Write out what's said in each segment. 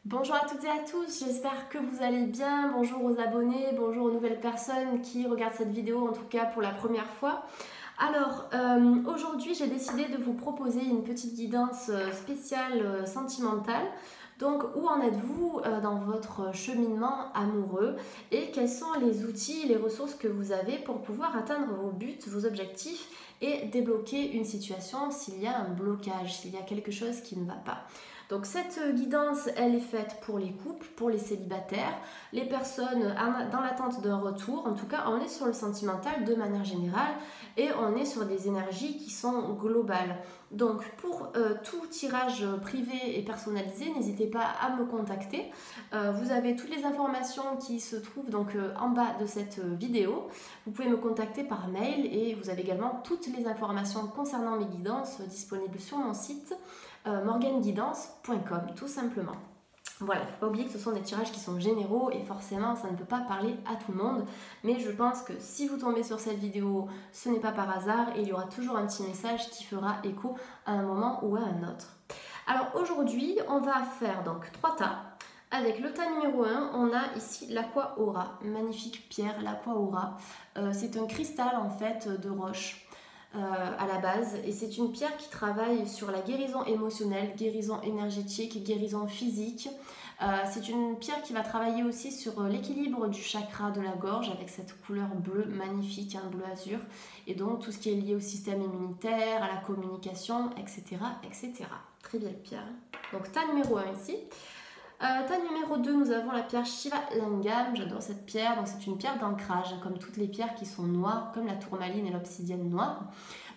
Bonjour à toutes et à tous, j'espère que vous allez bien. Bonjour aux abonnés, bonjour aux nouvelles personnes qui regardent cette vidéo, en tout cas pour la première fois. Alors, aujourd'hui, j'ai décidé de vous proposer une petite guidance spéciale sentimentale. Donc, où en êtes-vous dans votre cheminement amoureux et quels sont les outils, les ressources que vous avez pour pouvoir atteindre vos buts, vos objectifs et débloquer une situation s'il y a un blocage, s'il y a quelque chose qui ne va pas. Donc cette guidance, elle est faite pour les couples, pour les célibataires, les personnes dans l'attente d'un retour. En tout cas, on est sur le sentimental de manière générale et on est sur des énergies qui sont globales. Donc pour tout tirage privé et personnalisé, n'hésitez pas à me contacter. Vous avez toutes les informations qui se trouvent donc en bas de cette vidéo. Vous pouvez me contacter par mail et vous avez également toutes les informations concernant mes guidances disponibles sur mon site morganguidance.com tout simplement. Voilà, il ne faut pas oublier que ce sont des tirages qui sont généraux et forcément ça ne peut pas parler à tout le monde, mais je pense que si vous tombez sur cette vidéo, ce n'est pas par hasard et il y aura toujours un petit message qui fera écho à un moment ou à un autre. Alors aujourd'hui, on va faire donc 3 tas. Avec le tas numéro 1, on a ici l'Aqua Aura, magnifique pierre, l'Aqua Aura. C'est un cristal en fait de roche. À la base, et c'est une pierre qui travaille sur la guérison émotionnelle, guérison énergétique, guérison physique. C'est une pierre qui va travailler aussi sur l'équilibre du chakra de la gorge avec cette couleur bleue magnifique, un bleu azur, et donc tout ce qui est lié au système immunitaire, à la communication, etc. etc. Très belle pierre. Donc tas numéro 1 ici. Tas numéro 2, nous avons la pierre Shiva Lingam. J'adore cette pierre. Donc c'est une pierre d'ancrage, comme toutes les pierres qui sont noires, comme la tourmaline et l'obsidienne noire.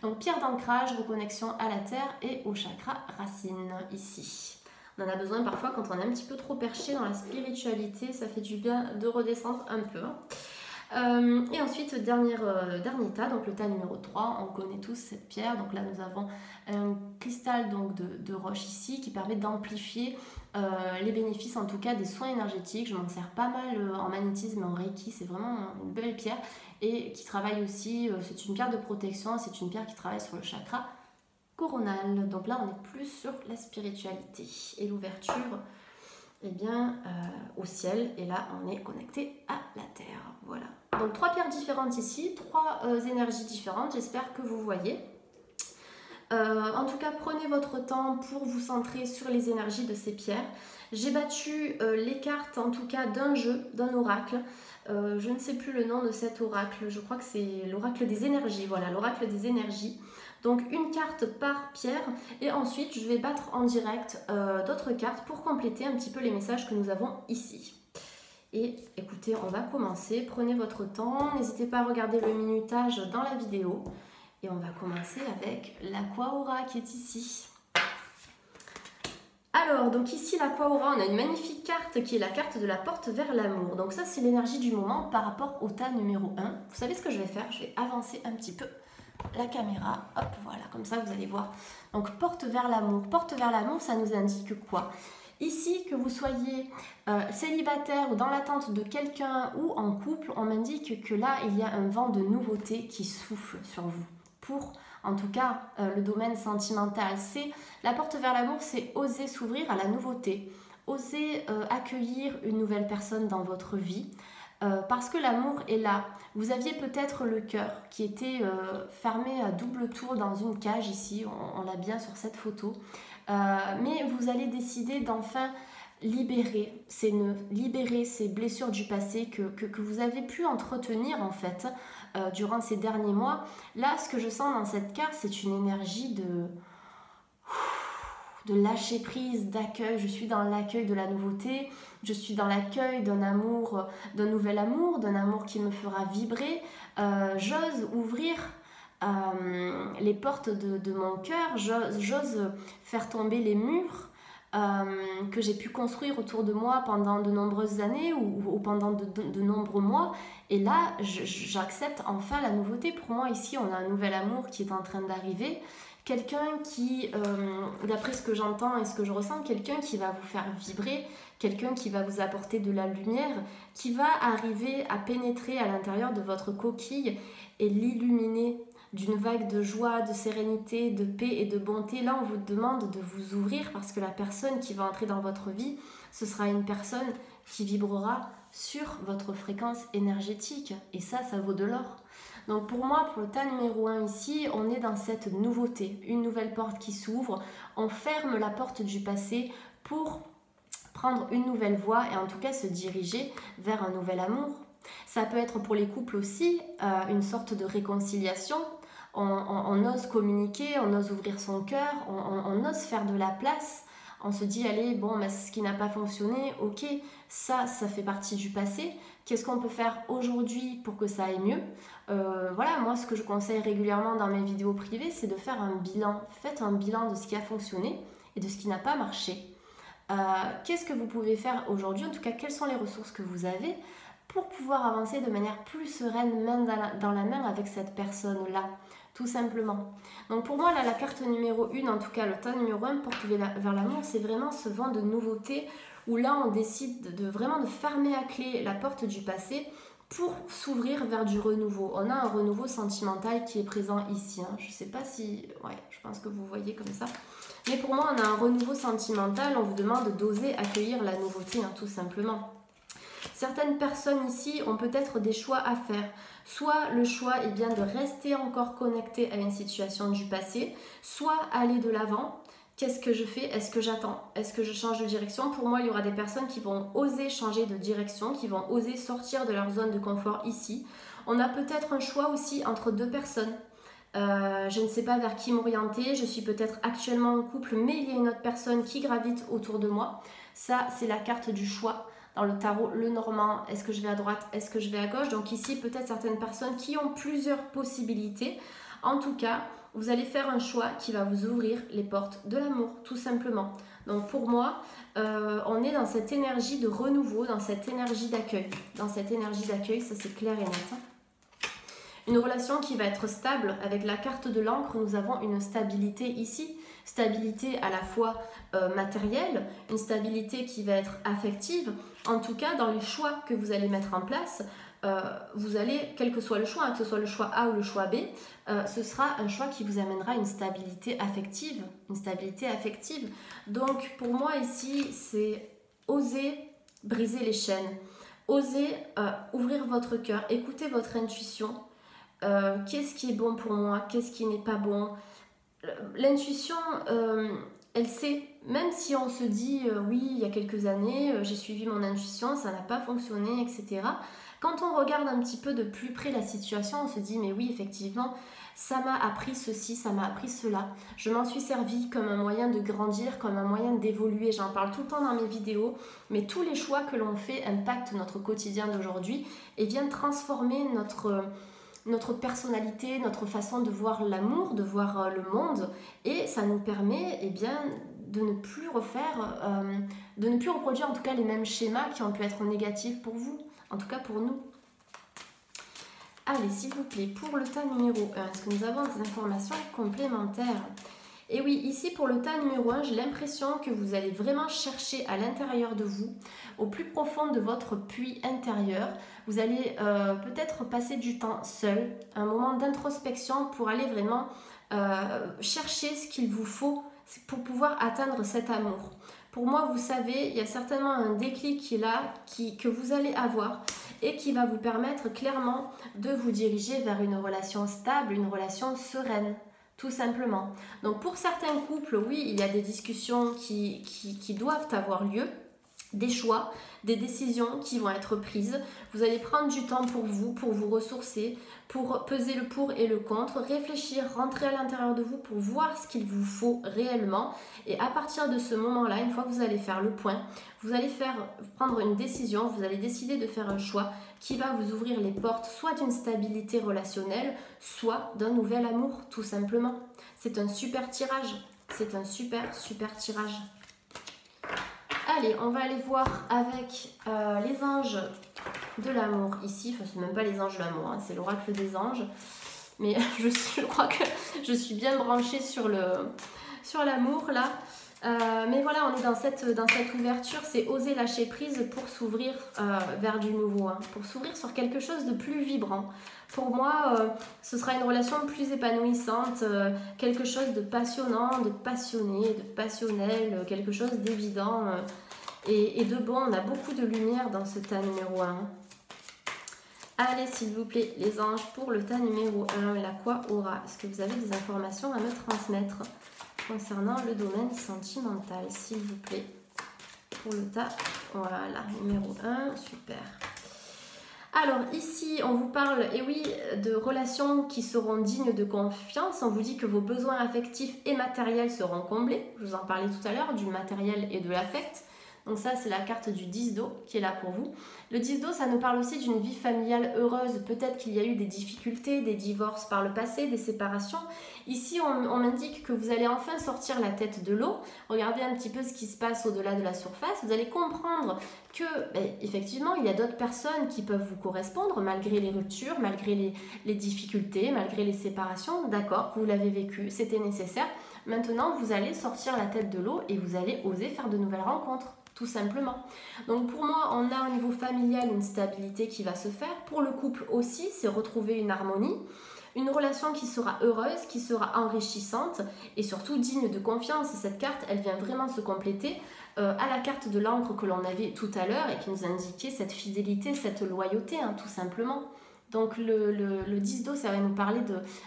Donc pierre d'ancrage, reconnexion à la terre et au chakra racine ici. On en a besoin parfois quand on est un petit peu trop perché dans la spiritualité. Ça fait du bien de redescendre un peu. Et ensuite, dernier tas, donc le tas numéro 3, on connaît tous cette pierre. Donc là, nous avons un cristal donc, de roche ici qui permet d'amplifier les bénéfices, en tout cas, des soins énergétiques. Je m'en sers pas mal en magnétisme et en reiki. C'est vraiment une belle pierre et qui travaille aussi, c'est une pierre de protection, c'est une pierre qui travaille sur le chakra coronal. Donc là, on est plus sur la spiritualité et l'ouverture au ciel, et là on est connecté à la terre. Voilà, donc 3 pierres différentes ici, 3 énergies différentes, j'espère que vous voyez. En tout cas, prenez votre temps pour vous centrer sur les énergies de ces pierres. J'ai battu les cartes, en tout cas d'un jeu, d'un oracle. Je ne sais plus le nom de cet oracle, je crois que c'est l'oracle des énergies. Voilà, l'oracle des énergies. Donc une carte par pierre et ensuite je vais battre en direct d'autres cartes pour compléter un petit peu les messages que nous avons ici. Et écoutez, on va commencer. Prenez votre temps, n'hésitez pas à regarder le minutage dans la vidéo. Et on va commencer avec l'Aqua Aura qui est ici. Alors, donc ici, l'Aqua Aura, on a une magnifique carte qui est la carte de la porte vers l'amour. Donc ça, c'est l'énergie du moment par rapport au tas numéro 1. Vous savez ce que je vais faire? Je vais avancer un petit peu la caméra. Hop, voilà, comme ça, vous allez voir. Donc, porte vers l'amour. Porte vers l'amour, ça nous indique quoi? Ici, que vous soyez célibataire ou dans l'attente de quelqu'un ou en couple, on m'indique que là, il y a un vent de nouveauté qui souffle sur vous. Pour, en tout cas, le domaine sentimental. C'est la porte vers l'amour, c'est oser s'ouvrir à la nouveauté. Oser accueillir une nouvelle personne dans votre vie. Parce que l'amour est là. Vous aviez peut-être le cœur qui était fermé à double tour dans une cage ici, on l'a bien sur cette photo. Mais vous allez décider d'enfin libérer ces nœuds, libérer ces blessures du passé que vous avez pu entretenir en fait durant ces derniers mois. Là, ce que je sens dans cette carte, c'est une énergie de lâcher prise, d'accueil. Je suis dans l'accueil de la nouveauté, je suis dans l'accueil d'un amour, d'un nouvel amour, d'un amour qui me fera vibrer. J'ose ouvrir les portes de mon cœur, j'ose faire tomber les murs que j'ai pu construire autour de moi pendant de nombreuses années ou pendant de nombreux mois. Et là, j'accepte enfin la nouveauté. Pour moi, ici, on a un nouvel amour qui est en train d'arriver. Quelqu'un qui, d'après ce que j'entends et ce que je ressens, quelqu'un qui va vous faire vibrer, quelqu'un qui va vous apporter de la lumière, qui va arriver à pénétrer à l'intérieur de votre coquille et l'illuminer d'une vague de joie, de sérénité, de paix et de bonté. Là, on vous demande de vous ouvrir parce que la personne qui va entrer dans votre vie, ce sera une personne qui vibrera sur votre fréquence énergétique. Et ça vaut de l'or. Donc pour moi, pour le tas numéro 1 ici, on est dans cette nouveauté, une nouvelle porte qui s'ouvre. On ferme la porte du passé pour prendre une nouvelle voie et en tout cas se diriger vers un nouvel amour. Ça peut être pour les couples aussi une sorte de réconciliation. On ose communiquer, on ose ouvrir son cœur, on ose faire de la place. On se dit, allez, bon, mais ce qui n'a pas fonctionné, ok, ça fait partie du passé. Qu'est-ce qu'on peut faire aujourd'hui pour que ça aille mieux? Voilà, moi, ce que je conseille régulièrement dans mes vidéos privées, c'est de faire un bilan. Faites un bilan de ce qui a fonctionné et de ce qui n'a pas marché. Qu'est-ce que vous pouvez faire aujourd'hui? En tout cas, quelles sont les ressources que vous avez pour pouvoir avancer de manière plus sereine, main dans la main avec cette personne-là, tout simplement. Donc pour moi, là, la carte numéro 1, en tout cas le tas numéro 1, porte vers l'amour, c'est vraiment ce vent de nouveauté où là, on décide vraiment de fermer à clé la porte du passé pour s'ouvrir vers du renouveau. On a un renouveau sentimental qui est présent ici. Hein. Je ne sais pas si... Ouais, je pense que vous voyez comme ça. Mais pour moi, on a un renouveau sentimental. On vous demande d'oser accueillir la nouveauté, hein, tout simplement. Certaines personnes ici ont peut-être des choix à faire. Soit le choix est bien de rester encore connecté à une situation du passé, soit aller de l'avant. Qu'est-ce que je fais? Est-ce que j'attends? Est-ce que je change de direction? Pour moi, il y aura des personnes qui vont oser changer de direction, qui vont oser sortir de leur zone de confort ici. On a peut-être un choix aussi entre deux personnes. Je ne sais pas vers qui m'orienter, je suis peut-être actuellement en couple, mais il y a une autre personne qui gravite autour de moi. Ça, c'est la carte du choix. Dans le tarot, le normand, est-ce que je vais à droite, est-ce que je vais à gauche? Donc ici, peut-être certaines personnes qui ont plusieurs possibilités. En tout cas, vous allez faire un choix qui va vous ouvrir les portes de l'amour, tout simplement. Donc pour moi, on est dans cette énergie de renouveau, dans cette énergie d'accueil. Dans cette énergie d'accueil, ça c'est clair et net. Une relation qui va être stable. Avec la carte de l'encre, nous avons une stabilité ici. Stabilité à la fois matérielle, une stabilité qui va être affective. En tout cas, dans les choix que vous allez mettre en place, vous allez, quel que soit le choix, hein, que ce soit le choix A ou le choix B, ce sera un choix qui vous amènera une stabilité affective. Une stabilité affective. Donc, pour moi ici, c'est oser briser les chaînes. Oser ouvrir votre cœur, écouter votre intuition. Qu'est-ce qui est bon pour moi? Qu'est-ce qui n'est pas bon? L'intuition, elle sait, même si on se dit oui, il y a quelques années, j'ai suivi mon intuition, ça n'a pas fonctionné, etc. Quand on regarde un petit peu de plus près la situation, on se dit mais oui, effectivement, ça m'a appris ceci, ça m'a appris cela. Je m'en suis servi comme un moyen de grandir, comme un moyen d'évoluer. J'en parle tout le temps dans mes vidéos, mais tous les choix que l'on fait impactent notre quotidien d'aujourd'hui et viennent transformer notre personnalité, notre façon de voir l'amour, de voir le monde, et ça nous permet de ne plus de ne plus reproduire en tout cas les mêmes schémas qui ont pu être négatifs pour vous, en tout cas pour nous. Allez, s'il vous plaît, pour le tas numéro 1, est-ce que nous avons des informations complémentaires? Et oui, ici pour le tas numéro 1, j'ai l'impression que vous allez vraiment chercher à l'intérieur de vous, au plus profond de votre puits intérieur. Vous allez peut-être passer du temps seul, un moment d'introspection pour aller vraiment chercher ce qu'il vous faut pour pouvoir atteindre cet amour. Pour moi, vous savez, il y a certainement un déclic qui est là, que vous allez avoir et qui va vous permettre clairement de vous diriger vers une relation stable, une relation sereine. Tout simplement. Donc pour certains couples, oui, il y a des discussions qui doivent avoir lieu, des choix, des décisions qui vont être prises. Vous allez prendre du temps pour vous ressourcer, pour peser le pour et le contre, réfléchir, rentrer à l'intérieur de vous pour voir ce qu'il vous faut réellement. Et à partir de ce moment-là, une fois que vous allez faire le point, vous allez prendre une décision, vous allez décider de faire un choix qui va vous ouvrir les portes soit d'une stabilité relationnelle, soit d'un nouvel amour, tout simplement. C'est un super tirage. C'est un super tirage. Allez, on va aller voir avec les anges de l'amour ici. Enfin, ce n'est même pas les anges de l'amour, hein, c'est l'oracle des anges. Mais je crois que je suis bien branchée sur l'amour là. Mais voilà, on est dans cette ouverture, c'est oser lâcher prise pour s'ouvrir vers du nouveau, hein, pour s'ouvrir sur quelque chose de plus vibrant. Pour moi, ce sera une relation plus épanouissante, quelque chose de passionnant, de passionné, de passionnel, quelque chose d'évident et de bon. On a beaucoup de lumière dans ce tas numéro 1. Allez, s'il vous plaît, les anges, pour le tas numéro 1, la quoi aura? Est-ce que vous avez des informations à me transmettre concernant le domaine sentimental, s'il vous plaît? Pour le tas, voilà, numéro 1, super. Alors ici, on vous parle, et oui, de relations qui seront dignes de confiance. On vous dit que vos besoins affectifs et matériels seront comblés. Je vous en parlais tout à l'heure, du matériel et de l'affect. Donc ça, c'est la carte du 10 d'eau qui est là pour vous. Le 10 d'eau, ça nous parle aussi d'une vie familiale heureuse. Peut-être qu'il y a eu des difficultés, des divorces par le passé, des séparations. Ici, on m'indique que vous allez enfin sortir la tête de l'eau. Regardez un petit peu ce qui se passe au-delà de la surface. Vous allez comprendre que, effectivement, il y a d'autres personnes qui peuvent vous correspondre malgré les ruptures, malgré les difficultés, malgré les séparations. D'accord, vous l'avez vécu, c'était nécessaire. Maintenant, vous allez sortir la tête de l'eau et vous allez oser faire de nouvelles rencontres. Tout simplement. Donc pour moi, on a au niveau familial une stabilité qui va se faire. Pour le couple aussi, c'est retrouver une harmonie. Une relation qui sera heureuse, qui sera enrichissante et surtout digne de confiance. Cette carte, elle vient vraiment se compléter à la carte de l'encre que l'on avait tout à l'heure et qui nous indiquait cette fidélité, cette loyauté, hein, tout simplement. Donc le 10 d'eau, ça va nous parler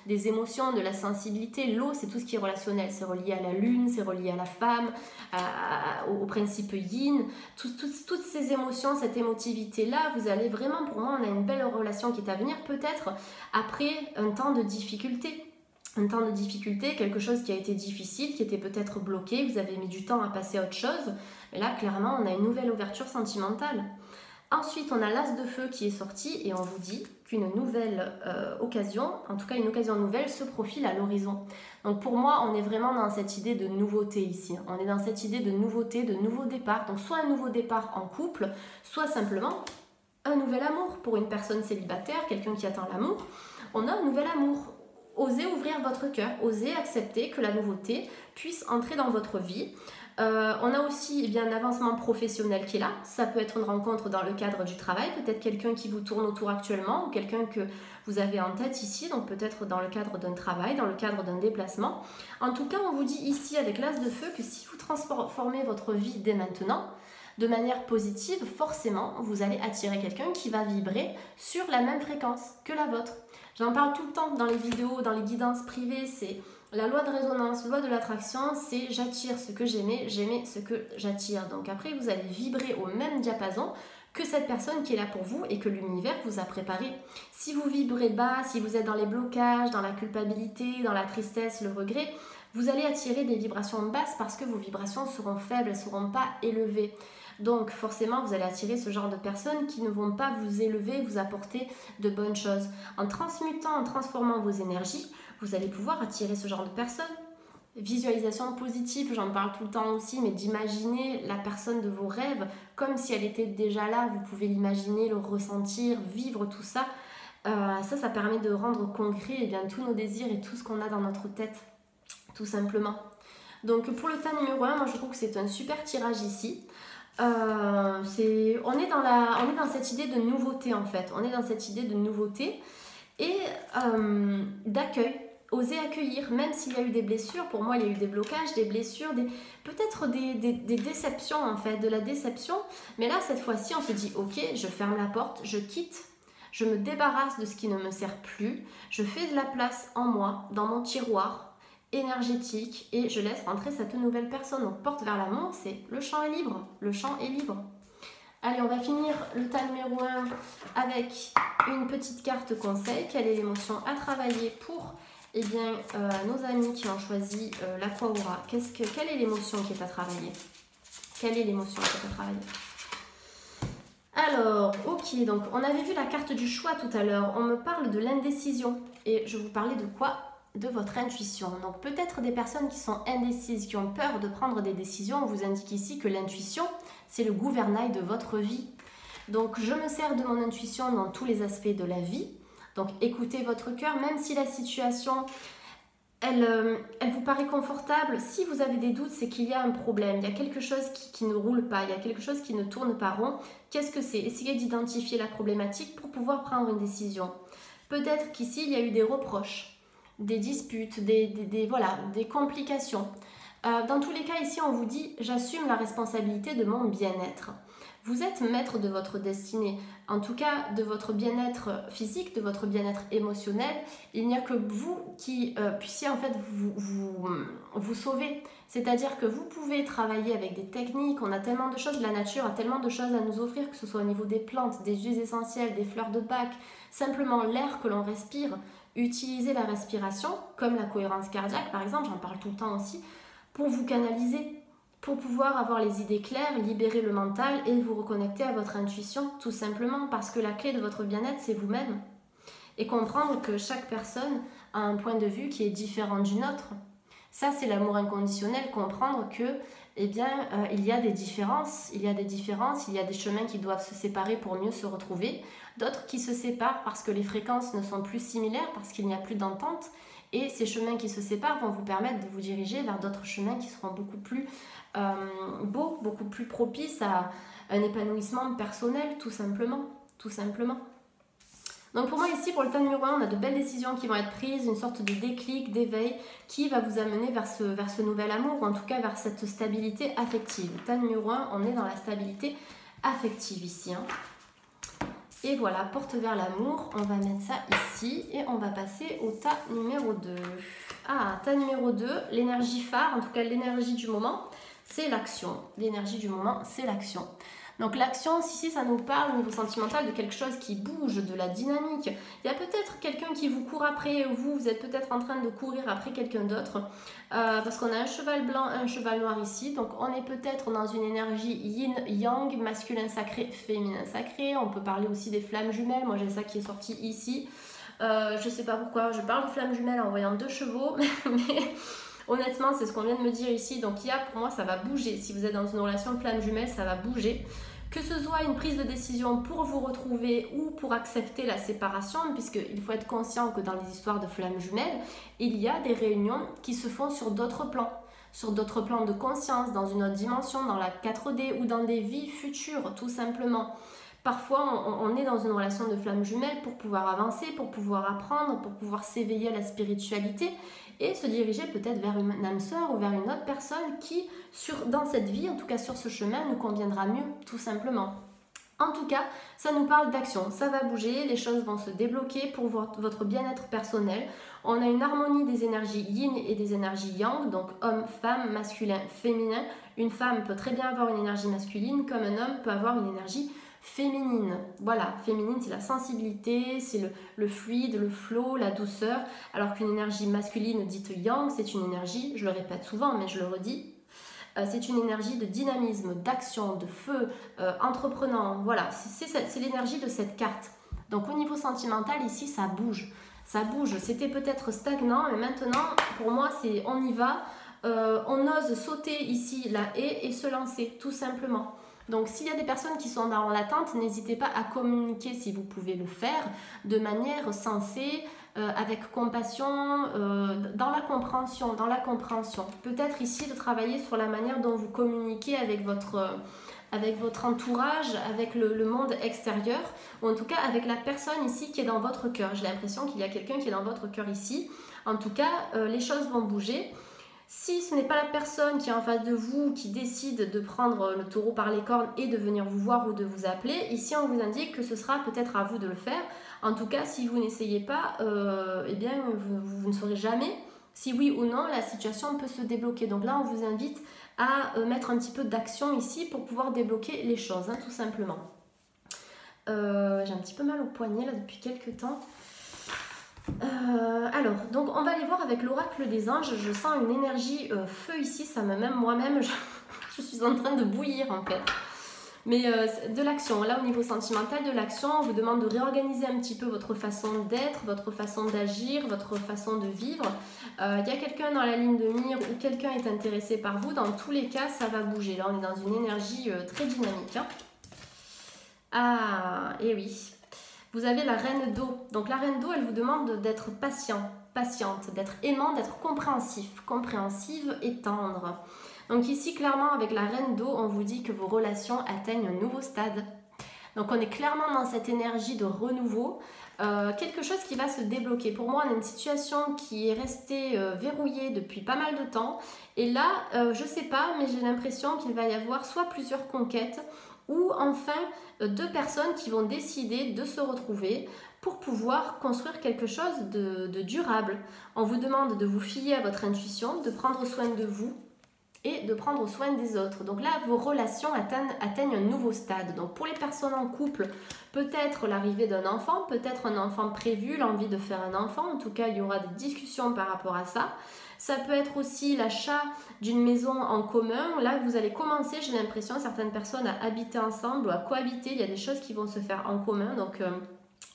des émotions, de la sensibilité. L'eau, c'est tout ce qui est relationnel. C'est relié à la lune, c'est relié à la femme, au principe yin. Toutes ces émotions, cette émotivité-là, vous allez vraiment, pour moi, on a une belle relation qui est à venir. Peut-être après un temps de difficulté. Un temps de difficulté, quelque chose qui a été difficile, qui était peut-être bloqué. Vous avez mis du temps à passer à autre chose. Mais là, clairement, on a une nouvelle ouverture sentimentale. Ensuite, on a l'as de feu qui est sorti et on vous dit qu'une nouvelle occasion, en tout cas une occasion nouvelle, se profile à l'horizon. Donc pour moi, on est vraiment dans cette idée de nouveauté ici. On est dans cette idée de nouveauté, de nouveau départ. Donc soit un nouveau départ en couple, soit simplement un nouvel amour pour une personne célibataire, quelqu'un qui attend l'amour. On a un nouvel amour. Osez ouvrir votre cœur, osez accepter que la nouveauté puisse entrer dans votre vie. On a aussi un avancement professionnel qui est là. Ça peut être une rencontre dans le cadre du travail, peut-être quelqu'un qui vous tourne autour actuellement ou quelqu'un que vous avez en tête ici, donc peut-être dans le cadre d'un travail, dans le cadre d'un déplacement. En tout cas, on vous dit ici avec l'as de feu que si vous transformez votre vie dès maintenant, de manière positive, forcément, vous allez attirer quelqu'un qui va vibrer sur la même fréquence que la vôtre. J'en parle tout le temps dans les vidéos, dans les guidances privées, c'est la loi de résonance, loi de l'attraction, c'est j'attire ce que j'aimais ce que j'attire. Donc après, vous allez vibrer au même diapason que cette personne qui est là pour vous et que l'univers vous a préparé. Si vous vibrez bas, si vous êtes dans les blocages, dans la culpabilité, dans la tristesse, le regret, vous allez attirer des vibrations basses parce que vos vibrations seront faibles, elles ne seront pas élevées. Donc forcément, vous allez attirer ce genre de personnes qui ne vont pas vous élever, vous apporter de bonnes choses. En transmutant, en transformant vos énergies, vous allez pouvoir attirer ce genre de personnes. Visualisation positive, j'en parle tout le temps aussi, mais d'imaginer la personne de vos rêves comme si elle était déjà là. Vous pouvez l'imaginer, le ressentir, vivre tout ça. Ça permet de rendre concret tous nos désirs et tout ce qu'on a dans notre tête, tout simplement. Donc pour le tas numéro 1, moi je trouve que c'est un super tirage ici. On est dans cette idée de nouveauté en fait. On est dans cette idée de nouveauté et d'accueil. Oser accueillir, même s'il y a eu des blessures. Pour moi, il y a eu des blocages, des blessures, peut-être des déceptions en fait, de la déception. Mais là, cette fois-ci, on se dit, ok, je ferme la porte, je quitte, je me débarrasse de ce qui ne me sert plus, je fais de la place en moi, dans mon tiroir énergétique et je laisse rentrer cette nouvelle personne. Donc, porte vers l'amour, c'est le champ est libre, le champ est libre. Allez, on va finir le tas numéro 1 avec une petite carte conseil. Quelle est l'émotion à travailler pour nos amis qui ont choisi la quoi aura? Quelle est l'émotion qui est à travailler? Quelle est l'émotion qui est à travailler? Alors, ok, donc on avait vu la carte du choix tout à l'heure. On me parle de l'indécision. Et je vous parlais de quoi? De votre intuition. Donc peut-être des personnes qui sont indécises, qui ont peur de prendre des décisions. On vous indique ici que l'intuition, c'est le gouvernail de votre vie. Donc je me sers de mon intuition dans tous les aspects de la vie. Donc écoutez votre cœur, même si la situation, elle vous paraît confortable. Si vous avez des doutes, c'est qu'il y a un problème. Il y a quelque chose qui ne roule pas, il y a quelque chose qui ne tourne pas rond. Qu'est-ce que c'est? Essayez d'identifier la problématique pour pouvoir prendre une décision. Peut-être qu'ici, il y a eu des reproches, des disputes, voilà, des complications. Dans tous les cas, ici, on vous dit « j'assume la responsabilité de mon bien-être ». Vous êtes maître de votre destinée, en tout cas de votre bien-être physique, de votre bien-être émotionnel. Il n'y a que vous qui puissiez en fait vous sauver. C'est-à-dire que vous pouvez travailler avec des techniques, on a tellement de choses, la nature a tellement de choses à nous offrir, que ce soit au niveau des plantes, des huiles essentielles, des fleurs de Bach, simplement l'air que l'on respire. Utilisez la respiration, comme la cohérence cardiaque par exemple, j'en parle tout le temps aussi, pour vous canaliser, pour pouvoir avoir les idées claires, libérer le mental et vous reconnecter à votre intuition, tout simplement parce que la clé de votre bien-être, c'est vous-même. Et comprendre que chaque personne a un point de vue qui est différent du nôtre. Ça, c'est l'amour inconditionnel, comprendre que, eh bien, il y a des différences, il y a des chemins qui doivent se séparer pour mieux se retrouver, d'autres qui se séparent parce que les fréquences ne sont plus similaires, parce qu'il n'y a plus d'entente. Et ces chemins qui se séparent vont vous permettre de vous diriger vers d'autres chemins qui seront beaucoup plus beaux, beaucoup plus propices à un épanouissement personnel, tout simplement. Donc pour moi ici, pour le tas numéro 1, on a de belles décisions qui vont être prises, une sorte de déclic, d'éveil qui va vous amener vers ce nouvel amour, ou en tout cas vers cette stabilité affective. Le tas numéro 1, on est dans la stabilité affective ici. Et voilà, porte vers l'amour, on va mettre ça ici et on va passer au tas numéro 2. Ah, tas numéro 2, l'énergie phare, en tout cas l'énergie du moment, c'est l'action. L'énergie du moment, c'est l'action. Donc l'action, si ça nous parle au niveau sentimental de quelque chose qui bouge, de la dynamique. Il y a peut-être quelqu'un qui vous court après, vous êtes peut-être en train de courir après quelqu'un d'autre. Parce qu'on a un cheval blanc, un cheval noir ici. Donc on est peut-être dans une énergie yin-yang, masculin sacré, féminin sacré. On peut parler aussi des flammes jumelles. Moi j'ai ça qui est sorti ici. Je sais pas pourquoi je parle de flammes jumelles en voyant 2 chevaux. Mais honnêtement, c'est ce qu'on vient de me dire ici. Donc il y a, pour moi, ça va bouger. Si vous êtes dans une relation de flamme jumelle, ça va bouger. Que ce soit une prise de décision pour vous retrouver ou pour accepter la séparation, puisqu'il faut être conscient que dans les histoires de flammes jumelles, il y a des réunions qui se font sur d'autres plans de conscience, dans une autre dimension, dans la 4D ou dans des vies futures, tout simplement. Parfois, on est dans une relation de flamme jumelle pour pouvoir avancer, pour pouvoir apprendre, pour pouvoir s'éveiller à la spiritualité et se diriger peut-être vers une âme sœur ou vers une autre personne qui, dans cette vie, en tout cas sur ce chemin, nous conviendra mieux, tout simplement. En tout cas, ça nous parle d'action, ça va bouger, les choses vont se débloquer pour votre bien-être personnel. On a une harmonie des énergies yin et des énergies yang, donc homme, femme, masculin, féminin. Une femme peut très bien avoir une énergie masculine, comme un homme peut avoir une énergie féminine. Voilà, féminine, c'est la sensibilité, c'est le fluide, le flow, la douceur, alors qu'une énergie masculine dite yang, c'est une énergie, je le répète souvent, mais je le redis, c'est une énergie de dynamisme, d'action, de feu, entreprenant. Voilà, c'est l'énergie de cette carte. Donc au niveau sentimental, ici, ça bouge. Ça bouge. C'était peut-être stagnant, mais maintenant, pour moi, c'est on y va. On ose sauter ici la haie et se lancer, tout simplement. Donc s'il y a des personnes qui sont dans l'attente, n'hésitez pas à communiquer si vous pouvez le faire de manière sensée, avec compassion, dans la compréhension. Peut-être ici de travailler sur la manière dont vous communiquez avec votre entourage, avec le monde extérieur, ou en tout cas avec la personne ici qui est dans votre cœur. J'ai l'impression qu'il y a quelqu'un qui est dans votre cœur ici. En tout cas, les choses vont bouger. Si ce n'est pas la personne qui est en face de vous qui décide de prendre le taureau par les cornes et de venir vous voir ou de vous appeler, ici on vous indique que ce sera peut-être à vous de le faire. En tout cas, si vous n'essayez pas, eh bien vous ne saurez jamais si oui ou non la situation peut se débloquer. Donc là, on vous invite à mettre un petit peu d'action ici pour pouvoir débloquer les choses, tout simplement. J'ai un petit peu mal au poignet là depuis quelques temps. Alors, donc on va aller voir avec l'oracle des anges. Je sens une énergie feu ici, ça me même moi-même, je suis en train de bouillir en fait. Mais de l'action, là au niveau sentimental de l'action, on vous demande de réorganiser un petit peu votre façon d'être, votre façon d'agir, votre façon de vivre. Il y a quelqu'un dans la ligne de mire ou quelqu'un est intéressé par vous, dans tous les cas ça va bouger. Là on est dans une énergie très dynamique. Ah, et oui. Vous avez la reine d'eau. Donc la reine d'eau, elle vous demande d'être patient. patiente, d'être aimant, d'être compréhensif, compréhensive et tendre. Donc ici, clairement, avec la reine d'eau, on vous dit que vos relations atteignent un nouveau stade. Donc on est clairement dans cette énergie de renouveau, quelque chose qui va se débloquer. Pour moi, on a une situation qui est restée verrouillée depuis pas mal de temps. Et là, je sais pas, mais j'ai l'impression qu'il va y avoir soit plusieurs conquêtes, ou enfin 2 personnes qui vont décider de se retrouver pour pouvoir construire quelque chose de durable. On vous demande de vous fier à votre intuition, de prendre soin de vous et de prendre soin des autres. Donc là, vos relations atteignent un nouveau stade. Donc pour les personnes en couple, peut-être l'arrivée d'un enfant, peut-être un enfant prévu, l'envie de faire un enfant. En tout cas, il y aura des discussions par rapport à ça. Ça peut être aussi l'achat d'une maison en commun. Là, vous allez commencer, j'ai l'impression, certaines personnes à habiter ensemble ou à cohabiter. Il y a des choses qui vont se faire en commun. Donc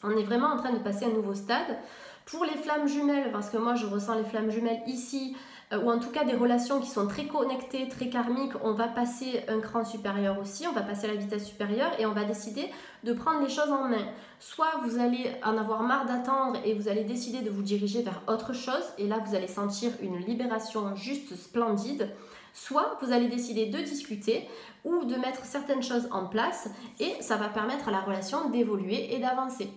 on est vraiment en train de passer un nouveau stade. Pour les flammes jumelles, parce que moi je ressens les flammes jumelles ici, ou en tout cas des relations qui sont très connectées, très karmiques, on va passer un cran supérieur aussi, on va passer à la vitesse supérieure et on va décider de prendre les choses en main. Soit vous allez en avoir marre d'attendre et vous allez décider de vous diriger vers autre chose, et là vous allez sentir une libération juste splendide. Soit vous allez décider de discuter ou de mettre certaines choses en place et ça va permettre à la relation d'évoluer et d'avancer.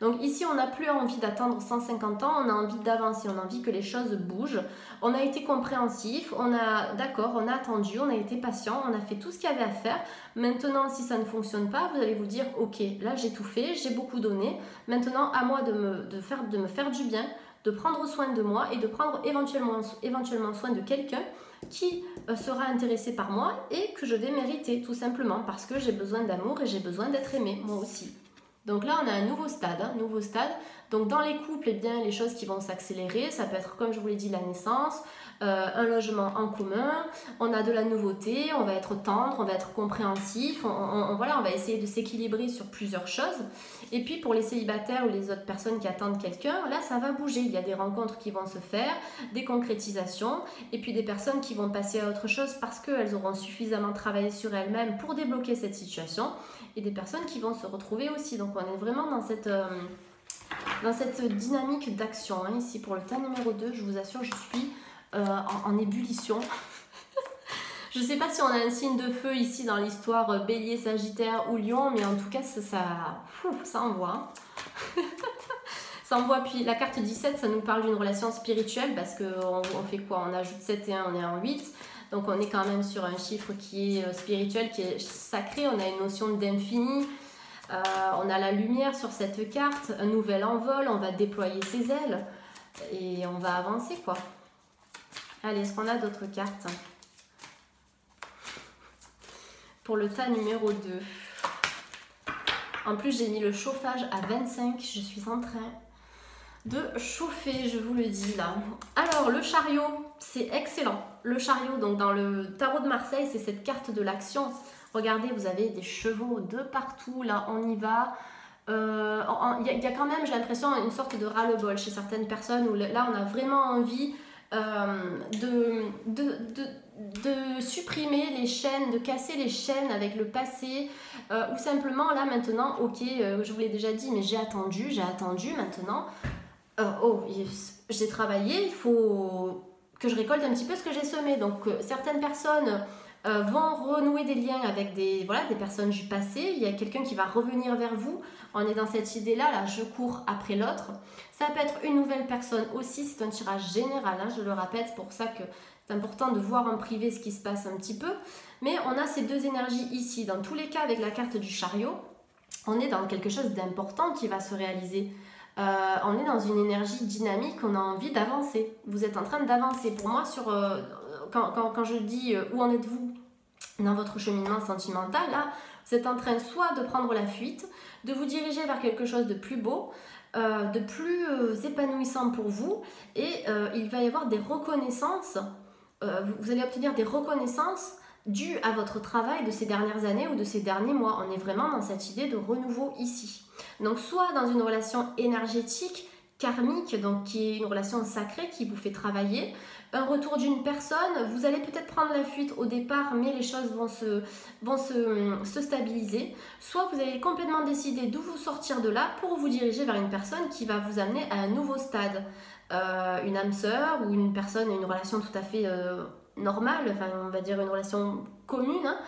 Donc ici, on n'a plus envie d'attendre 150 ans, on a envie d'avancer, on a envie que les choses bougent. On a été compréhensif, on a attendu, on a été patient, on a fait tout ce qu'il y avait à faire. Maintenant, si ça ne fonctionne pas, vous allez vous dire, ok, là j'ai tout fait, j'ai beaucoup donné. Maintenant, à moi de me faire du bien, de prendre soin de moi et de prendre éventuellement soin de quelqu'un qui sera intéressé par moi et que je vais mériter tout simplement parce que j'ai besoin d'amour et j'ai besoin d'être aimée, moi aussi. Donc là, on a un nouveau stade, Donc dans les couples, eh bien, les choses qui vont s'accélérer, ça peut être, comme je vous l'ai dit, la naissance, un logement en commun, on a de la nouveauté, on va être tendre, on va être compréhensif, on va essayer de s'équilibrer sur plusieurs choses. Et puis pour les célibataires ou les autres personnes qui attendent quelqu'un, là, ça va bouger. Il y a des rencontres qui vont se faire, des concrétisations, et puis des personnes qui vont passer à autre chose parce qu'elles auront suffisamment travaillé sur elles-mêmes pour débloquer cette situation, et des personnes qui vont se retrouver aussi. Donc on est vraiment dans cette dynamique d'action. Ici pour le tas numéro 2, je vous assure, je suis en ébullition. Je ne sais pas si on a un signe de feu ici dans l'histoire Bélier, Sagittaire ou Lion, mais en tout cas ça envoie. Ça envoie. Puis la carte 17, ça nous parle d'une relation spirituelle parce qu'on fait quoi? On ajoute 7 et 1, on est en 8. Donc on est quand même sur un chiffre qui est spirituel, qui est sacré. On a une notion d'infini. On a la lumière sur cette carte, un nouvel envol, on va déployer ses ailes et on va avancer quoi. Allez, est-ce qu'on a d'autres cartes? Pour le tas numéro 2. En plus, j'ai mis le chauffage à 25, je suis en train de chauffer, je vous le dis là. Alors, le chariot, c'est excellent. Le chariot, donc dans le tarot de Marseille, c'est cette carte de l'action. Regardez, vous avez des chevaux de partout, là on y va. Il y a quand même, j'ai l'impression, une sorte de ras-le-bol chez certaines personnes où là on a vraiment envie de supprimer les chaînes, de casser les chaînes avec le passé, ou simplement là maintenant, ok, je vous l'ai déjà dit, mais j'ai attendu maintenant, j'ai travaillé, il faut que je récolte un petit peu ce que j'ai semé. Donc certaines personnes vont renouer des liens avec des personnes du passé. Il y a quelqu'un qui va revenir vers vous. On est dans cette idée-là, là, je cours après l'autre. Ça peut être une nouvelle personne aussi, c'est un tirage général, je le répète, c'est pour ça que c'est important de voir en privé ce qui se passe un petit peu. Mais on a ces deux énergies ici. Dans tous les cas, avec la carte du chariot, on est dans quelque chose d'important qui va se réaliser. On est dans une énergie dynamique, on a envie d'avancer. Vous êtes en train d'avancer. Pour moi, quand je dis où en êtes-vous dans votre cheminement sentimental, là, vous êtes en train soit de prendre la fuite, de vous diriger vers quelque chose de plus beau, de plus épanouissant pour vous, et il va y avoir des reconnaissances, vous allez obtenir des reconnaissances dues à votre travail de ces dernières années ou de ces derniers mois. On est vraiment dans cette idée de renouveau ici. Donc soit dans une relation énergétique, karmique, donc qui est une relation sacrée qui vous fait travailler, un retour d'une personne. Vous allez peut-être prendre la fuite au départ, mais les choses vont se stabiliser. Soit vous allez complètement décider d'où vous sortir de là pour vous diriger vers une personne qui va vous amener à un nouveau stade. Une âme sœur ou une personne, une relation tout à fait normale, enfin on va dire une relation commune, hein.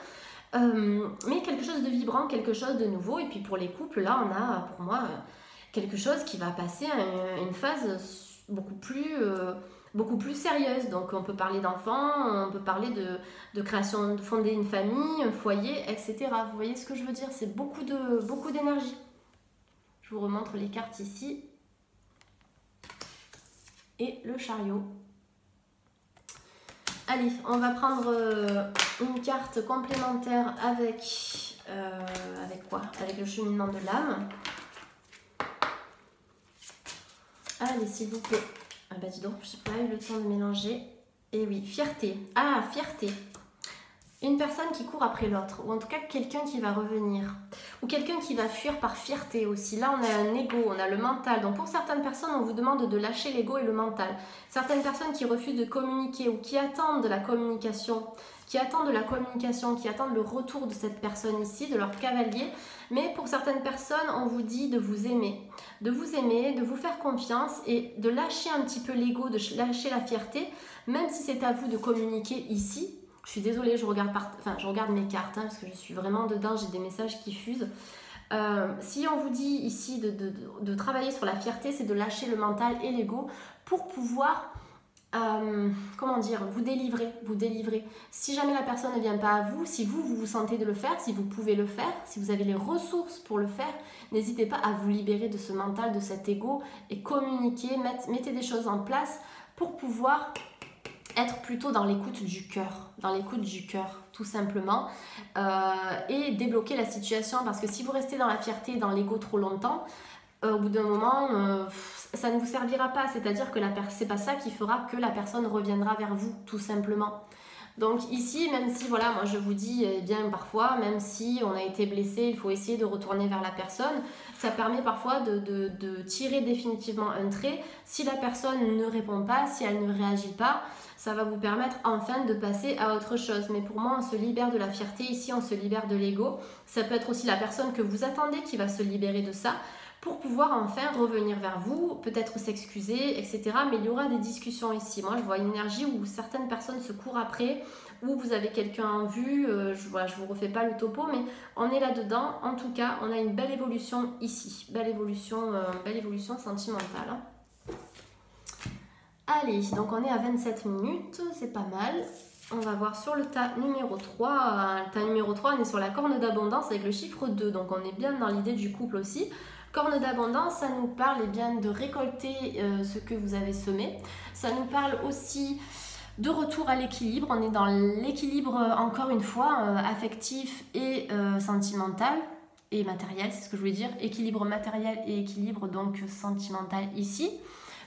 Mais quelque chose de vibrant, quelque chose de nouveau. Et puis pour les couples, là on a pour moi quelque chose qui va passer à une phase beaucoup plus sérieuse. Donc on peut parler d'enfants, on peut parler de création, de fonder une famille, un foyer, etc. Vous voyez ce que je veux dire? C'est beaucoup d'énergie. Je vous remontre les cartes ici. Et le chariot. Allez, on va prendre une carte complémentaire avec quoi? Avec le cheminement de l'âme. Allez, s'il vous plaît. Ah bah dis donc, je n'ai pas eu le temps de mélanger. Et oui, fierté. Ah, fierté. Une personne qui court après l'autre, ou en tout cas quelqu'un qui va revenir, ou quelqu'un qui va fuir par fierté aussi. Là, on a un ego, on a le mental. Donc pour certaines personnes, on vous demande de lâcher l'ego et le mental. Certaines personnes qui refusent de communiquer ou qui attendent de la communication, qui attendent le retour de cette personne ici, de leur cavalier. Mais pour certaines personnes, on vous dit de vous aimer, de vous faire confiance et de lâcher un petit peu l'ego, de lâcher la fierté, même si c'est à vous de communiquer ici. Je suis désolée, je regarde mes cartes hein, parce que je suis vraiment dedans, j'ai des messages qui fusent. Si on vous dit ici de travailler sur la fierté, c'est de lâcher le mental et l'ego pour pouvoir, vous délivrer. Si jamais la personne ne vient pas à vous, si vous vous sentez de le faire, si vous pouvez le faire, si vous avez les ressources pour le faire, n'hésitez pas à vous libérer de ce mental, de cet ego et communiquer, mettez des choses en place pour pouvoir être plutôt dans l'écoute du cœur, tout simplement, et débloquer la situation, parce que si vous restez dans la fierté, dans l'ego trop longtemps, au bout d'un moment, ça ne vous servira pas, c'est-à-dire que c'est pas ça qui fera que la personne reviendra vers vous, tout simplement. Donc ici, même si, voilà, moi je vous dis, eh bien parfois, même si on a été blessé, il faut essayer de retourner vers la personne. Ça permet parfois de tirer définitivement un trait. Si la personne ne répond pas, si elle ne réagit pas, ça va vous permettre enfin de passer à autre chose. Mais pour moi, on se libère de la fierté, ici on se libère de l'ego. Ça peut être aussi la personne que vous attendez qui va se libérer de ça, pour pouvoir enfin revenir vers vous, peut-être s'excuser, etc. Mais il y aura des discussions ici. Moi, je vois une énergie où certaines personnes se courent après, où vous avez quelqu'un en vue. Je vous refais pas le topo, mais on est là-dedans. En tout cas, on a une belle évolution ici. Belle évolution sentimentale. Hein. Allez, donc on est à 27 minutes, c'est pas mal. On va voir sur le tas numéro 3. Le tas numéro 3, on est sur la corne d'abondance avec le chiffre 2. Donc on est bien dans l'idée du couple aussi. Corne d'abondance, ça nous parle bien de récolter ce que vous avez semé. Ça nous parle aussi de retour à l'équilibre. On est dans l'équilibre, encore une fois, affectif et sentimental et matériel, c'est ce que je voulais dire. Équilibre matériel et équilibre donc sentimental ici.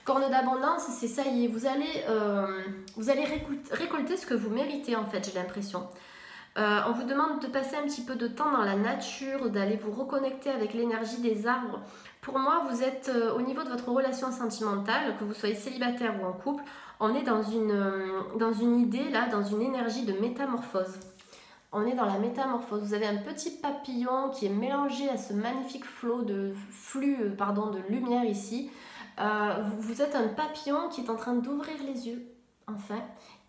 Corne d'abondance, c'est ça y est, vous allez récolter ce que vous méritez en fait, j'ai l'impression. On vous demande de passer un petit peu de temps dans la nature, d'aller vous reconnecter avec l'énergie des arbres. Pour moi, vous êtes au niveau de votre relation sentimentale, que vous soyez célibataire ou en couple, on est dans une idée, là, dans une énergie de métamorphose. On est dans la métamorphose. Vous avez un petit papillon qui est mélangé à ce magnifique flot de lumière ici. Vous êtes un papillon qui est en train d'ouvrir les yeux, enfin,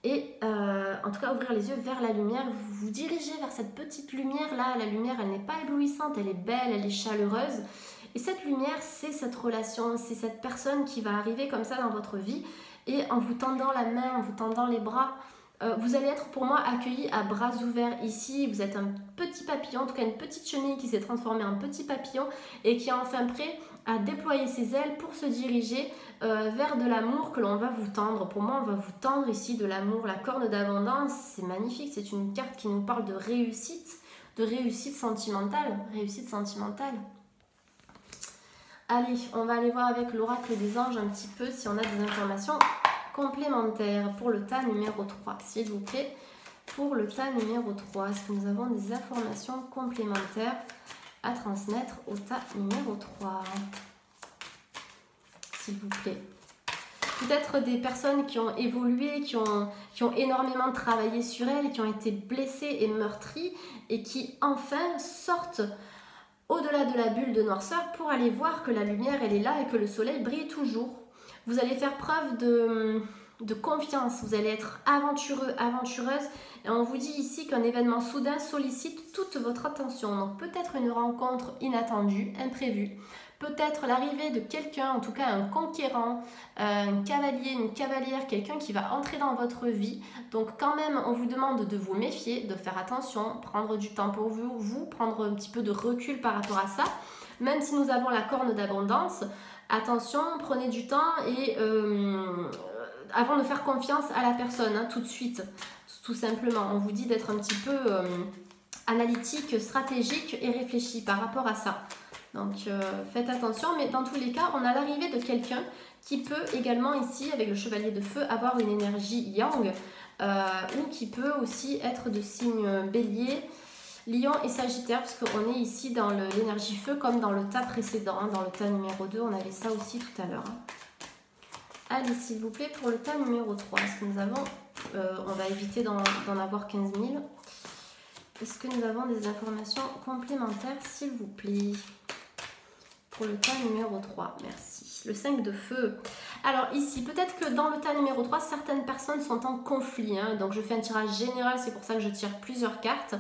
et en tout cas ouvrir les yeux vers la lumière. Vous vous dirigez vers cette petite lumière là. La lumière, elle n'est pas éblouissante, elle est belle, elle est chaleureuse. Et cette lumière, c'est cette relation, c'est cette personne qui va arriver comme ça dans votre vie. Et en vous tendant la main, en vous tendant les bras, vous allez être pour moi accueilli à bras ouverts ici. Vous êtes un petit papillon, en tout cas une petite chenille qui s'est transformée en petit papillon et qui est enfin prêt à déployer ses ailes pour se diriger vers de l'amour que l'on va vous tendre. Pour moi, on va vous tendre ici de l'amour. La corne d'abondance, c'est magnifique. C'est une carte qui nous parle de réussite sentimentale. Réussite sentimentale. Allez, on va aller voir avec l'oracle des anges un petit peu si on a des informations complémentaires pour le tas numéro 3, s'il vous plaît. Pour le tas numéro 3, est-ce que nous avons des informations complémentaires à transmettre au tas numéro 3, s'il vous plaît? peut-être des personnes qui ont évolué, qui ont énormément travaillé sur elles, qui ont été blessées et meurtries et qui enfin sortent au-delà de la bulle de noirceur pour aller voir que la lumière elle est là et que le soleil brille toujours. Vous allez faire preuve de confiance, vous allez être aventureux, aventureuse et on vous dit ici qu'un événement soudain sollicite toute votre attention. Donc peut-être une rencontre inattendue, imprévue, peut-être l'arrivée de quelqu'un, en tout cas un conquérant, un cavalier, une cavalière, quelqu'un qui va entrer dans votre vie. Donc quand même, on vous demande de vous méfier, de faire attention, prendre du temps pour vous, prendre un petit peu de recul par rapport à ça. Même si nous avons la corne d'abondance, attention, prenez du temps et avant de faire confiance à la personne, hein, tout de suite, tout simplement. On vous dit d'être un petit peu analytique, stratégique et réfléchi par rapport à ça. Donc faites attention, mais dans tous les cas, on a l'arrivée de quelqu'un qui peut également ici, avec le chevalier de feu, avoir une énergie yang ou qui peut aussi être de signe bélier, lion et sagittaire, parce qu'on est ici dans l'énergie feu comme dans le tas précédent, hein, dans le tas numéro 2, on avait ça aussi tout à l'heure. Hein. Allez, s'il vous plaît, pour le tas numéro 3, est-ce que nous avons, on va éviter d'en avoir 15 000. Est-ce que nous avons des informations complémentaires, s'il vous plaît? Pour le tas numéro 3, merci. Le 5 de feu. Alors ici, peut-être que dans le tas numéro 3, certaines personnes sont en conflit. Hein, donc je fais un tirage général, c'est pour ça que je tire plusieurs cartes.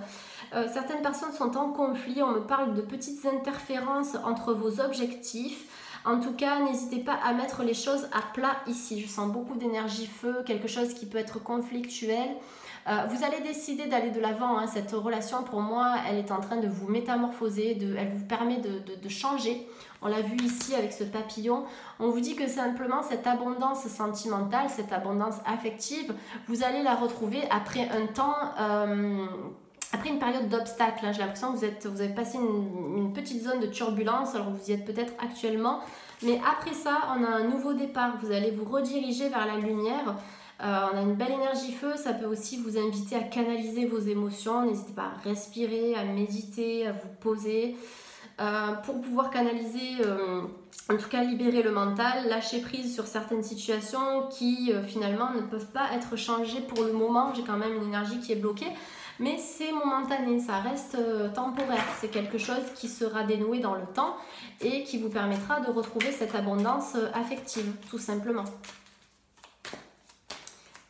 Certaines personnes sont en conflit. On me parle de petites interférences entre vos objectifs. En tout cas, n'hésitez pas à mettre les choses à plat ici. Je sens beaucoup d'énergie feu, quelque chose qui peut être conflictuel. Vous allez décider d'aller de l'avant. Hein. Cette relation, pour moi, elle est en train de vous métamorphoser. Elle vous permet de changer. On l'a vu ici avec ce papillon. On vous dit que simplement, cette abondance sentimentale, cette abondance affective, vous allez la retrouver après un temps... après une période d'obstacles, hein. J'ai l'impression que vous avez passé une petite zone de turbulence, alors vous y êtes peut-être actuellement, mais après ça, on a un nouveau départ, vous allez vous rediriger vers la lumière. On a une belle énergie feu, ça peut aussi vous inviter à canaliser vos émotions, n'hésitez pas à respirer, à méditer, à vous poser, pour pouvoir canaliser, en tout cas libérer le mental, lâcher prise sur certaines situations qui finalement ne peuvent pas être changées pour le moment. J'ai quand même une énergie qui est bloquée. Mais c'est momentané, ça reste temporaire, c'est quelque chose qui sera dénoué dans le temps et qui vous permettra de retrouver cette abondance affective, tout simplement.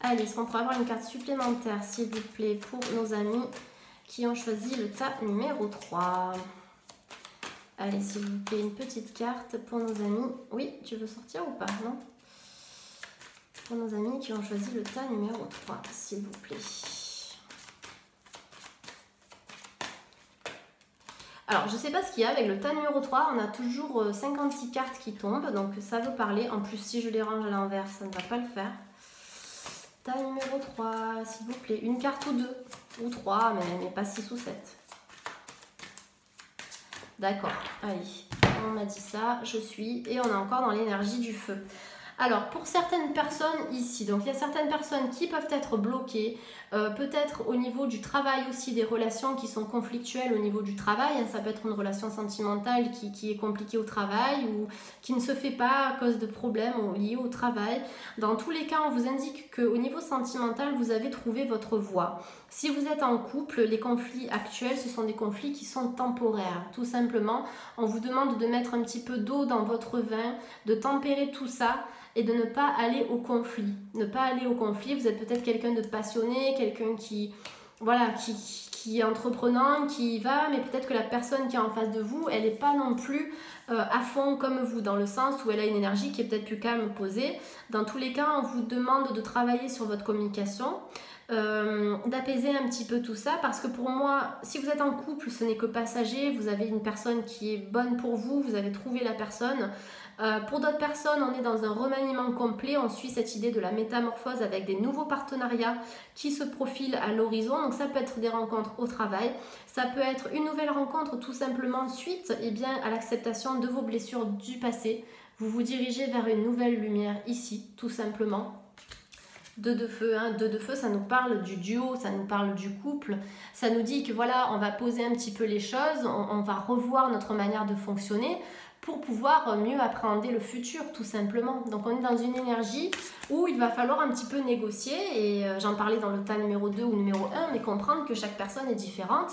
Allez, est-ce qu'on pourrait avoir une carte supplémentaire, s'il vous plaît, pour nos amis qui ont choisi le tas numéro 3? Allez, s'il vous plaît, une petite carte pour nos amis. Oui, tu veux sortir ou pas? Non? Pour nos amis qui ont choisi le tas numéro 3, s'il vous plaît. Alors, je ne sais pas ce qu'il y a avec le tas numéro 3, on a toujours 56 cartes qui tombent, donc ça veut parler. En plus, si je les range à l'envers, ça ne va pas le faire. Tas numéro 3, s'il vous plaît. Une carte ou deux, ou 3, mais pas 6 ou 7. D'accord, allez, on m'a dit ça, je suis, et on est encore dans l'énergie du feu. Alors, pour certaines personnes ici, donc il y a certaines personnes qui peuvent être bloquées, peut-être au niveau du travail aussi, des relations qui sont conflictuelles au niveau du travail. Hein, ça peut être une relation sentimentale qui est compliquée au travail ou qui ne se fait pas à cause de problèmes liés au travail. Dans tous les cas, on vous indique qu'au niveau sentimental, vous avez trouvé votre voie. Si vous êtes en couple, les conflits actuels, ce sont des conflits qui sont temporaires. Tout simplement, on vous demande de mettre un petit peu d'eau dans votre vin, de tempérer tout ça et de ne pas aller au conflit. Ne pas aller au conflit, vous êtes peut-être quelqu'un de passionné, quelqu'un qui est entreprenant, qui y va, mais peut-être que la personne qui est en face de vous, elle n'est pas non plus à fond comme vous, dans le sens où elle a une énergie qui est peut-être plus calme, posée. Dans tous les cas, on vous demande de travailler sur votre communication, d'apaiser un petit peu tout ça, parce que pour moi, si vous êtes en couple, ce n'est que passager, vous avez une personne qui est bonne pour vous, vous avez trouvé la personne. Pour d'autres personnes, on est dans un remaniement complet, on suit cette idée de la métamorphose avec des nouveaux partenariats qui se profilent à l'horizon. Donc ça peut être des rencontres au travail, ça peut être une nouvelle rencontre tout simplement suite à l'acceptation de vos blessures du passé. Vous vous dirigez vers une nouvelle lumière ici, tout simplement. 2 de feu, hein. 2 de feu, ça nous parle du duo, ça nous parle du couple. Ça nous dit que voilà, on va poser un petit peu les choses, on va revoir notre manière de fonctionner pour pouvoir mieux appréhender le futur, tout simplement. Donc on est dans une énergie où il va falloir un petit peu négocier, et j'en parlais dans le tas numéro 2 ou numéro 1, mais comprendre que chaque personne est différente.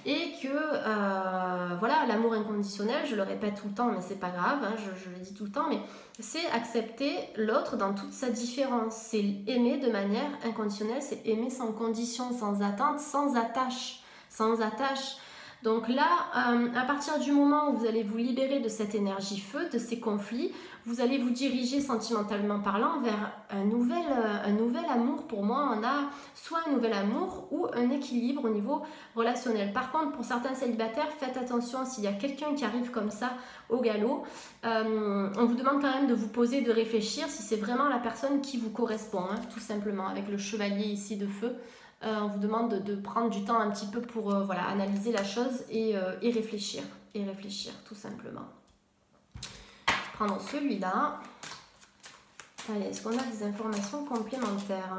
Et que voilà, l'amour inconditionnel, je le répète tout le temps, mais c'est pas grave, hein, je le dis tout le temps, mais c'est accepter l'autre dans toute sa différence. C'est aimer de manière inconditionnelle, c'est aimer sans condition, sans attente, sans attache. Sans attache. Donc là, à partir du moment où vous allez vous libérer de cette énergie feu, de ces conflits, vous allez vous diriger sentimentalement parlant vers un nouvel amour. Pour moi, on a soit un nouvel amour ou un équilibre au niveau relationnel. Par contre, pour certains célibataires, faites attention s'il y a quelqu'un qui arrive comme ça au galop. On vous demande quand même de vous poser, de réfléchir si c'est vraiment la personne qui vous correspond, hein, tout simplement, avec le chevalier ici de feu. On vous demande de prendre du temps un petit peu pour voilà, analyser la chose et réfléchir, tout simplement. Prendre celui-là. Allez, est-ce qu'on a des informations complémentaires?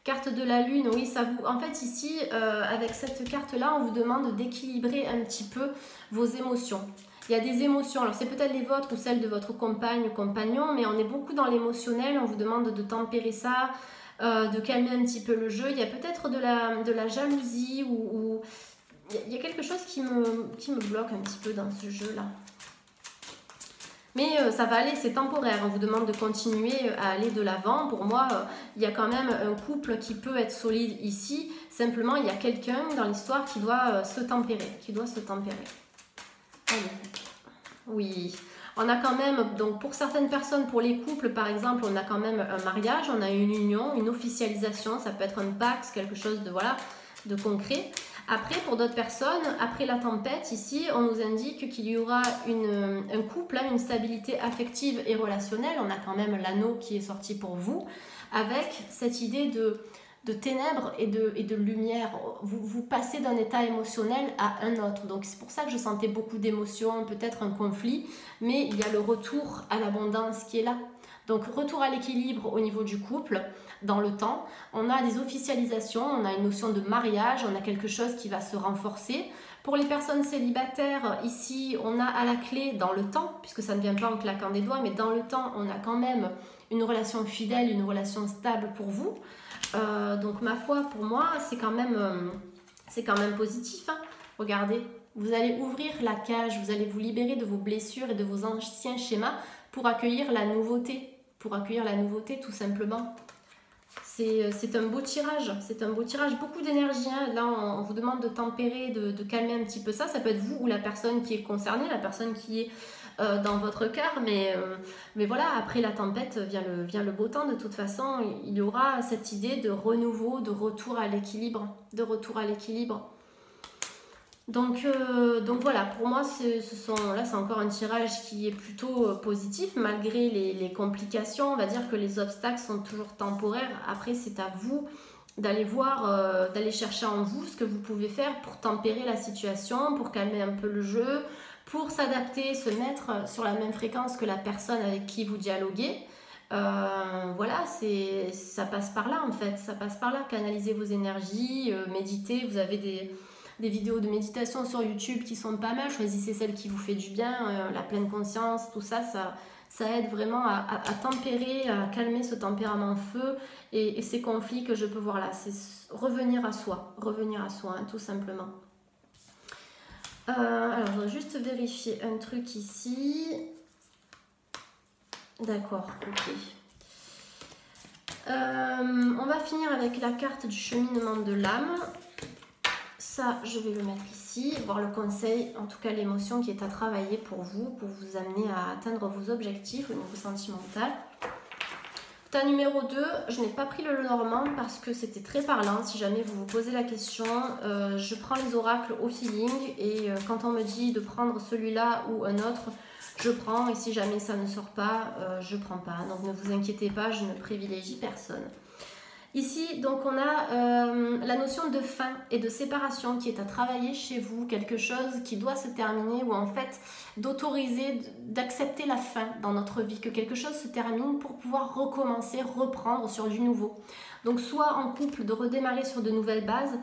Carte de la lune, oui, ça vous... En fait, ici, avec cette carte-là, on vous demande d'équilibrer un petit peu vos émotions. Il y a des émotions, alors c'est peut-être les vôtres ou celles de votre compagne ou compagnon, mais on est beaucoup dans l'émotionnel, on vous demande de tempérer ça, de calmer un petit peu le jeu. Il y a peut-être de la jalousie ou il y a quelque chose qui me bloque un petit peu dans ce jeu-là. Mais ça va aller, c'est temporaire. On vous demande de continuer à aller de l'avant. Pour moi, il y a quand même un couple qui peut être solide ici. Simplement, il y a quelqu'un dans l'histoire qui doit se tempérer. Allez. Oui. On a quand même, donc pour certaines personnes, pour les couples par exemple, on a quand même un mariage, on a une union, une officialisation, ça peut être un pax, quelque chose de, voilà, de concret. Après, pour d'autres personnes, après la tempête, ici, on nous indique qu'il y aura un couple, une stabilité affective et relationnelle. On a quand même l'anneau qui est sorti pour vous, avec cette idée de ténèbres et de lumière. Vous passez d'un état émotionnel à un autre. Donc c'est pour ça que je sentais beaucoup d'émotions, peut-être un conflit, mais il y a le retour à l'abondance qui est là. Donc retour à l'équilibre au niveau du couple, dans le temps. On a des officialisations, on a une notion de mariage, on a quelque chose qui va se renforcer. Pour les personnes célibataires, ici, on a à la clé dans le temps, puisque ça ne vient pas en claquant des doigts, mais dans le temps, on a quand même une relation fidèle, une relation stable pour vous. Donc ma foi, pour moi, c'est quand même positif, hein. Regardez, vous allez ouvrir la cage, vous allez vous libérer de vos blessures et de vos anciens schémas pour accueillir la nouveauté. Tout simplement. C'est un beau tirage, beaucoup d'énergie, hein. Là on vous demande de tempérer, de calmer un petit peu ça. Ça peut être vous ou la personne qui est concernée, la personne qui est dans votre cœur, mais voilà, après la tempête vient le beau temps. De toute façon, il y aura cette idée de renouveau, de retour à l'équilibre, Donc voilà, pour moi, là c'est encore un tirage qui est plutôt positif, malgré les complications. On va dire que les obstacles sont toujours temporaires. Après, c'est à vous d'aller voir, d'aller chercher en vous ce que vous pouvez faire pour tempérer la situation, pour calmer un peu le jeu, pour s'adapter, se mettre sur la même fréquence que la personne avec qui vous dialoguez. Voilà, ça passe par là en fait, canaliser vos énergies, méditer. Vous avez des vidéos de méditation sur YouTube qui sont pas mal, choisissez celle qui vous fait du bien, la pleine conscience, tout ça, ça aide vraiment à tempérer, à calmer ce tempérament feu et ces conflits que je peux voir là. C'est revenir à soi, hein, tout simplement. Alors, je vais juste vérifier un truc ici. D'accord, ok. On va finir avec la carte du cheminement de l'âme. Ça, je vais le mettre ici, voir le conseil, en tout cas l'émotion qui est à travailler pour vous amener à atteindre vos objectifs au niveau sentimental. Tas numéro 2, je n'ai pas pris le Lenormand parce que c'était très parlant. Si jamais vous vous posez la question, je prends les oracles au feeling et quand on me dit de prendre celui-là ou un autre, je prends, et si jamais ça ne sort pas, je prends pas. Donc ne vous inquiétez pas, je ne privilégie personne. Ici, donc on a la notion de fin et de séparation qui est à travailler chez vous, quelque chose qui doit se terminer ou en fait d'autoriser, d'accepter la fin dans notre vie, que quelque chose se termine pour pouvoir recommencer, reprendre sur du nouveau. Donc soit en couple, de redémarrer sur de nouvelles bases.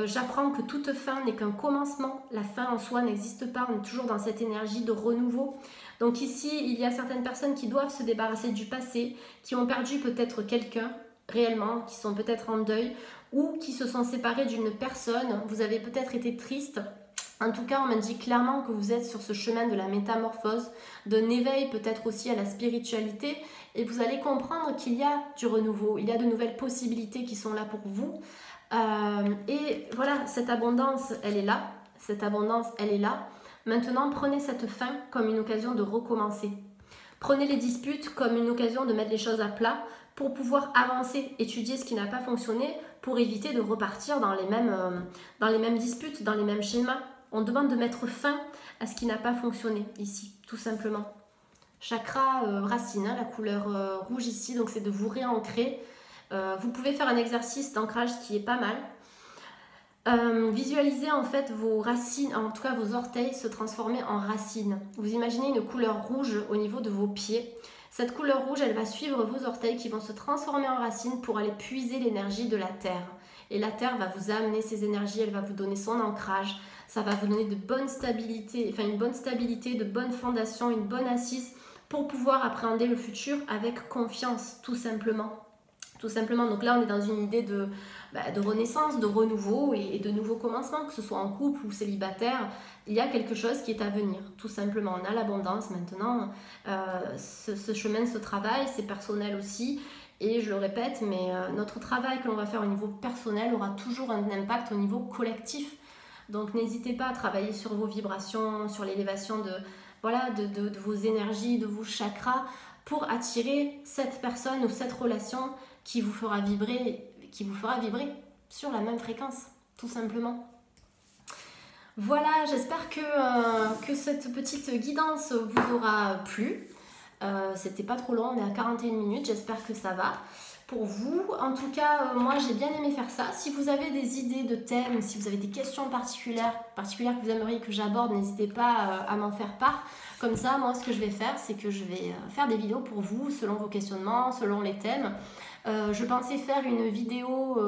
J'apprends que toute fin n'est qu'un commencement, la fin en soi n'existe pas, on est toujours dans cette énergie de renouveau. Donc ici, il y a certaines personnes qui doivent se débarrasser du passé, qui ont perdu peut-être quelqu'un réellement, qui sont peut-être en deuil ou qui se sont séparés d'une personne. Vous avez peut-être été triste. En tout cas, on m'indique clairement que vous êtes sur ce chemin de la métamorphose, d'un éveil peut-être aussi à la spiritualité et vous allez comprendre qu'il y a du renouveau, il y a de nouvelles possibilités qui sont là pour vous. Et voilà, cette abondance, elle est là. Cette abondance, elle est là. Maintenant, prenez cette fin comme une occasion de recommencer. Prenez les disputes comme une occasion de mettre les choses à plat pour pouvoir avancer, étudier ce qui n'a pas fonctionné pour éviter de repartir dans les mêmes disputes, dans les mêmes schémas. On demande de mettre fin à ce qui n'a pas fonctionné ici, tout simplement. Chakra racine, hein, la couleur rouge ici, donc c'est de vous réancrer. Vous pouvez faire un exercice d'ancrage qui est pas mal. Visualisez en fait vos racines, en tout cas vos orteils se transformer en racines. Vous imaginez une couleur rouge au niveau de vos pieds. Cette couleur rouge, elle va suivre vos orteils qui vont se transformer en racines pour aller puiser l'énergie de la terre. Et la terre va vous amener ces énergies, elle va vous donner son ancrage. Ça va vous donner de bonnes stabilités, enfin une bonne stabilité, de bonnes fondations, une bonne assise pour pouvoir appréhender le futur avec confiance, tout simplement. Tout simplement, donc là on est dans une idée de renaissance, de renouveau et de nouveaux commencements, que ce soit en couple ou célibataire, il y a quelque chose qui est à venir, tout simplement. On a l'abondance maintenant, ce chemin, ce travail, c'est personnel aussi, et je le répète, mais notre travail que l'on va faire au niveau personnel aura toujours un impact au niveau collectif. Donc n'hésitez pas à travailler sur vos vibrations, sur l'élévation de vos énergies, de vos chakras, pour attirer cette personne ou cette relation qui vous fera vibrer sur la même fréquence, tout simplement. Voilà, j'espère que cette petite guidance vous aura plu. C'était pas trop long, on est à 41 minutes, j'espère que ça va pour vous. En tout cas, moi j'ai bien aimé faire ça. Si vous avez des idées de thèmes, si vous avez des questions particulières que vous aimeriez que j'aborde, n'hésitez pas à m'en faire part. Comme ça, moi ce que je vais faire, c'est que je vais faire des vidéos pour vous, selon vos questionnements, selon les thèmes. Je pensais faire une vidéo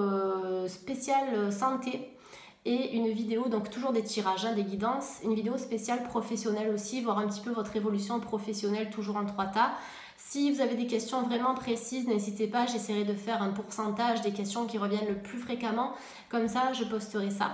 spéciale santé et une vidéo, donc toujours des tirages, hein, des guidances, une vidéo spéciale professionnelle aussi, voir un petit peu votre évolution professionnelle toujours en 3 tas. Si vous avez des questions vraiment précises, n'hésitez pas, j'essaierai de faire un pourcentage des questions qui reviennent le plus fréquemment, comme ça je posterai ça.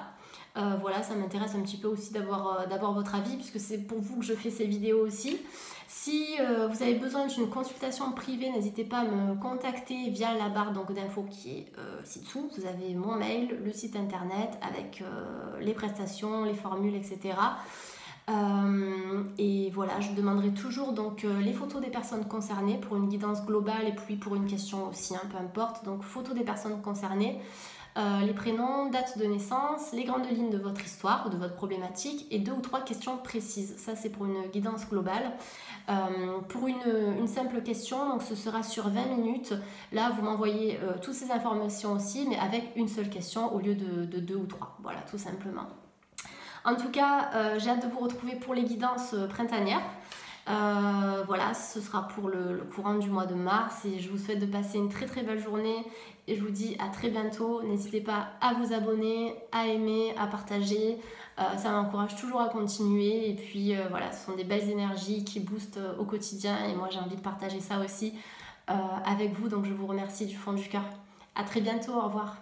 Voilà, ça m'intéresse un petit peu aussi d'avoir votre avis, puisque c'est pour vous que je fais ces vidéos aussi. Si vous avez besoin d'une consultation privée, n'hésitez pas à me contacter via la barre d'infos qui est ci-dessous. Vous avez mon mail, le site internet avec les prestations, les formules, etc. Et voilà, je demanderai toujours donc les photos des personnes concernées pour une guidance globale et puis pour une question aussi, hein, peu importe. Donc photos des personnes concernées. Les prénoms, date de naissance, les grandes lignes de votre histoire ou de votre problématique et 2 ou 3 questions précises. Ça, c'est pour une guidance globale. Pour une simple question, donc ce sera sur 20 minutes. Là, vous m'envoyez toutes ces informations aussi, mais avec une seule question au lieu de 2 ou 3. Voilà, tout simplement. En tout cas, j'ai hâte de vous retrouver pour les guidances printanières. Voilà, ce sera pour le courant du mois de mars et je vous souhaite de passer une très très belle journée et je vous dis à très bientôt. N'hésitez pas à vous abonner, à aimer, à partager, ça m'encourage toujours à continuer et puis voilà, ce sont des belles énergies qui boostent au quotidien et moi j'ai envie de partager ça aussi avec vous, donc je vous remercie du fond du cœur. À très bientôt, au revoir.